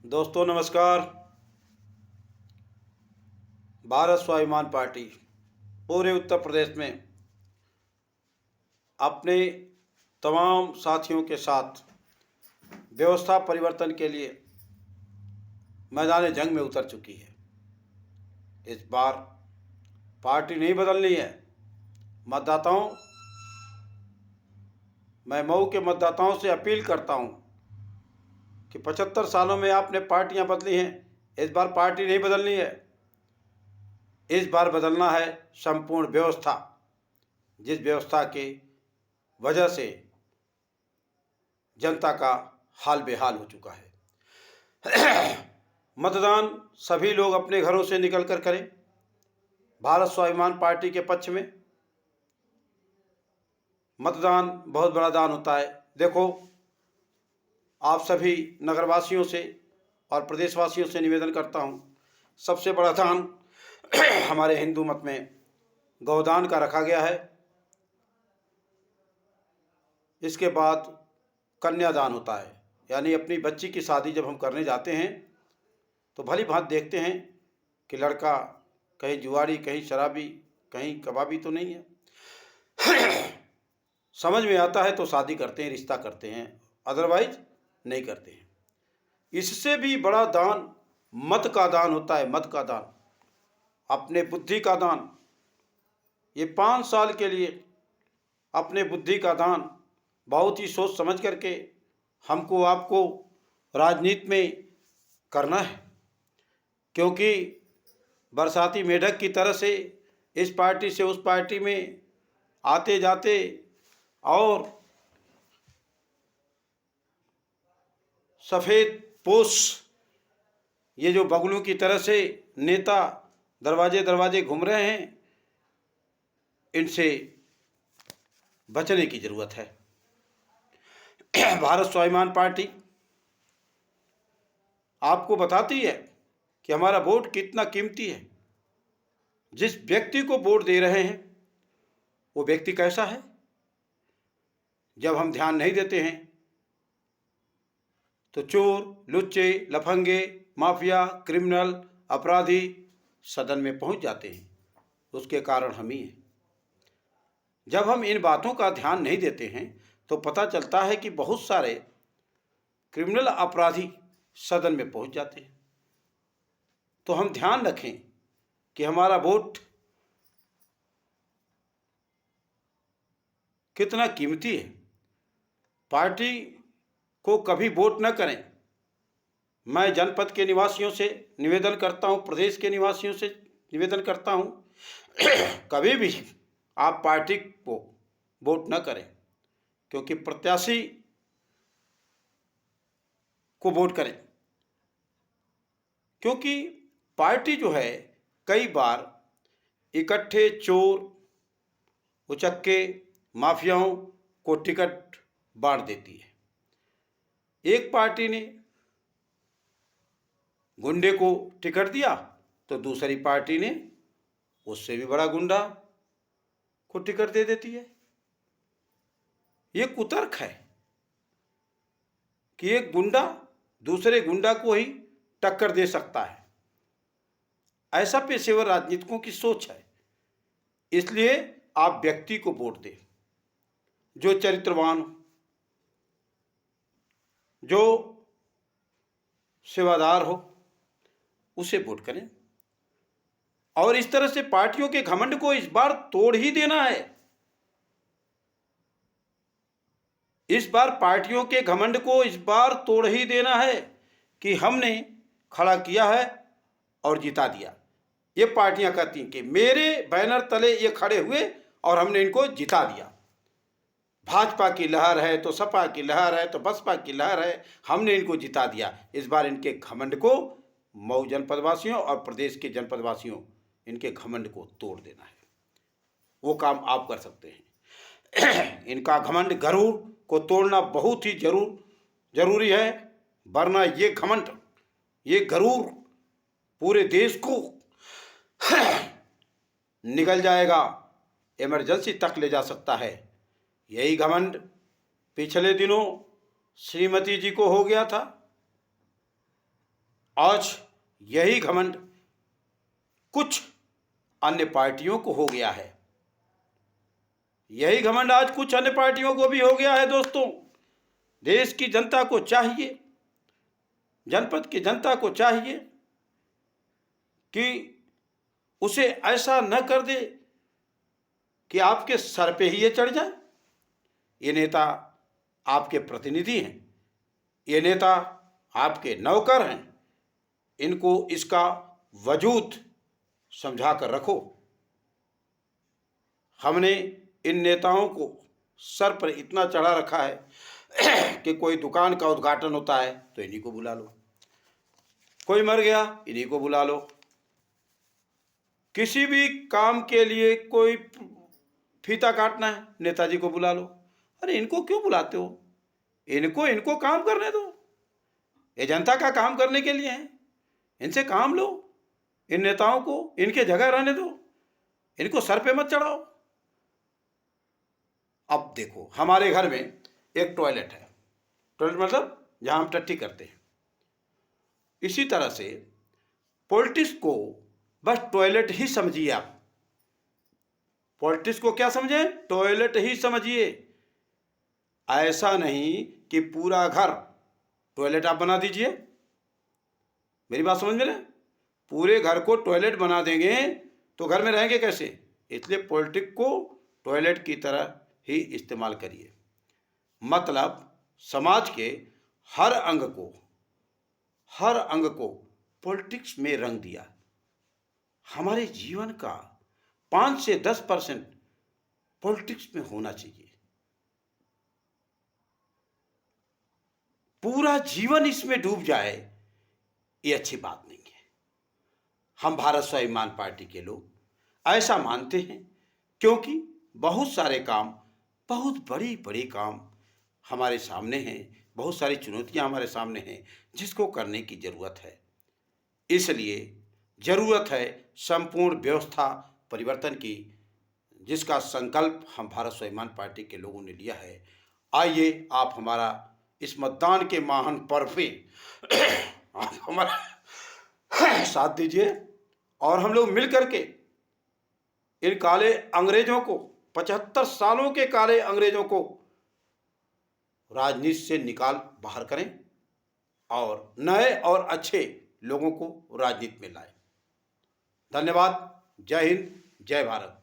दोस्तों नमस्कार। भारत स्वाभिमान पार्टी पूरे उत्तर प्रदेश में अपने तमाम साथियों के साथ व्यवस्था परिवर्तन के लिए मैदान जंग में उतर चुकी है। इस बार पार्टी नहीं बदलनी है। मैं मऊ के मतदाताओं से अपील करता हूं कि 75 सालों में आपने पार्टियां बदली हैं। इस बार पार्टी नहीं बदलनी है। इस बार बदलना है संपूर्ण व्यवस्था, जिस व्यवस्था के वजह से जनता का हाल बेहाल हो चुका है। मतदान सभी लोग अपने घरों से निकलकर करें। भारत स्वाभिमान पार्टी के पक्ष में मतदान बहुत बड़ा दान होता है। देखो, आप सभी नगरवासियों से और प्रदेशवासियों से निवेदन करता हूं, सबसे बड़ा दान हमारे हिंदू मत में गौदान का रखा गया है। इसके बाद कन्यादान होता है, यानी अपनी बच्ची की शादी जब हम करने जाते हैं तो भली भांति देखते हैं कि लड़का कहीं जुआरी, कहीं शराबी, कहीं कबाबी तो नहीं है। समझ में आता है तो शादी करते हैं, रिश्ता करते हैं, अदरवाइज नहीं करते हैं। इससे भी बड़ा दान मत का दान होता है। मत का दान, अपने बुद्धि का दान। ये 5 साल के लिए अपने बुद्धि का दान बहुत ही सोच समझ करके हमको आपको राजनीति में करना है, क्योंकि बरसाती मेढक की तरह से इस पार्टी से उस पार्टी में आते जाते और सफ़ेद पोश ये जो बगुलों की तरह से नेता दरवाजे दरवाजे घूम रहे हैं, इनसे बचने की ज़रूरत है। भारत स्वाभिमान पार्टी आपको बताती है कि हमारा वोट कितना कीमती है। जिस व्यक्ति को वोट दे रहे हैं वो व्यक्ति कैसा है। जब हम ध्यान नहीं देते हैं तो चोर, लुच्चे, लफंगे, माफिया, क्रिमिनल, अपराधी सदन में पहुंच जाते हैं। उसके कारण हम ही हैं। जब हम इन बातों का ध्यान नहीं देते हैं तो पता चलता है कि बहुत सारे क्रिमिनल अपराधी सदन में पहुंच जाते हैं। तो हम ध्यान रखें कि हमारा वोट कितना कीमती है। पार्टी को कभी वोट न करें। मैं जनपद के निवासियों से निवेदन करता हूं, प्रदेश के निवासियों से निवेदन करता हूं, कभी भी आप पार्टी को वोट न करें, क्योंकि प्रत्याशी को वोट करें। क्योंकि पार्टी जो है कई बार इकट्ठे चोर, उचक्के, माफियाओं को टिकट बांट देती है। एक पार्टी ने गुंडे को टिकट दिया तो दूसरी पार्टी ने उससे भी बड़ा गुंडा को टिकट दे देती है। ये कुतर्क है कि एक गुंडा दूसरे गुंडा को ही टक्कर दे सकता है। ऐसा पेशेवर राजनीतिकों की सोच है। इसलिए आप व्यक्ति को वोट दें जो चरित्रवान हो, जो सेवादार हो, उसे वोट करें। और इस तरह से पार्टियों के घमंड को इस बार तोड़ ही देना है। इस बार पार्टियों के घमंड को इस बार तोड़ ही देना है कि हमने खड़ा किया है और जिता दिया। ये पार्टियां कहती हैं कि मेरे बैनर तले ये खड़े हुए और हमने इनको जिता दिया। भाजपा की लहर है तो सपा की लहर है तो बसपा की लहर है, हमने इनको जिता दिया। इस बार इनके घमंड को मऊ जनपदवासियों और प्रदेश के जनपदवासियों, इनके घमंड को तोड़ देना है। वो काम आप कर सकते हैं। इनका घमंड, गरूर को तोड़ना बहुत ही जरूरी है, वरना ये घमंड, ये गरूर पूरे देश को निगल जाएगा, इमरजेंसी तक ले जा सकता है। यही घमंड पिछले दिनों श्रीमती जी को हो गया था। आज यही घमंड कुछ अन्य पार्टियों को हो गया है। यही घमंड आज कुछ अन्य पार्टियों को भी हो गया है। दोस्तों, देश की जनता को चाहिए, जनपद की जनता को चाहिए कि उसे ऐसा न कर दे कि आपके सर पे ही ये चढ़ जाए। ये नेता आपके प्रतिनिधि हैं, ये नेता आपके नौकर हैं, इनको इसका वजूद समझा कर रखो। हमने इन नेताओं को सर पर इतना चढ़ा रखा है कि कोई दुकान का उद्घाटन होता है तो इन्हीं को बुला लो, कोई मर गया इन्हीं को बुला लो, किसी भी काम के लिए कोई फीता काटना है नेताजी को बुला लो। अरे इनको क्यों बुलाते हो? इनको काम करने दो, ये जनता का काम करने के लिए है, इनसे काम लो। इन नेताओं को इनके जगह रहने दो, इनको सर पे मत चढ़ाओ। अब देखो, हमारे घर में एक टॉयलेट है, टॉयलेट मतलब जहां हम टट्टी करते हैं। इसी तरह से पॉलिटिक्स को बस टॉयलेट ही समझिए आप। पॉलिटिक्स को क्या समझे? टॉयलेट ही समझिए। ऐसा नहीं कि पूरा घर टॉयलेट आप बना दीजिए। मेरी बात समझ में ले, पूरे घर को टॉयलेट बना देंगे तो घर में रहेंगे कैसे? इसलिए पॉलिटिक्स को टॉयलेट की तरह ही इस्तेमाल करिए। मतलब समाज के हर अंग को पॉलिटिक्स में रंग दिया। हमारे जीवन का 5 से 10% पॉलिटिक्स में होना चाहिए। पूरा जीवन इसमें डूब जाए, ये अच्छी बात नहीं है। हम भारत स्वाभिमान पार्टी के लोग ऐसा मानते हैं, क्योंकि बहुत सारे काम, बहुत बड़ी बड़ी काम हमारे सामने हैं, बहुत सारी चुनौतियां हमारे सामने हैं जिसको करने की जरूरत है। इसलिए जरूरत है संपूर्ण व्यवस्था परिवर्तन की, जिसका संकल्प हम भारत स्वाभिमान पार्टी के लोगों ने लिया है। आइए आप हमारा इस मतदान के महान पर्व पे आप हमारा साथ दीजिए और हम लोग मिल करके इन काले अंग्रेजों को, 75 सालों के काले अंग्रेजों को राजनीति से निकाल बाहर करें और नए और अच्छे लोगों को राजनीति में लाएं। धन्यवाद। जय हिंद, जय भारत।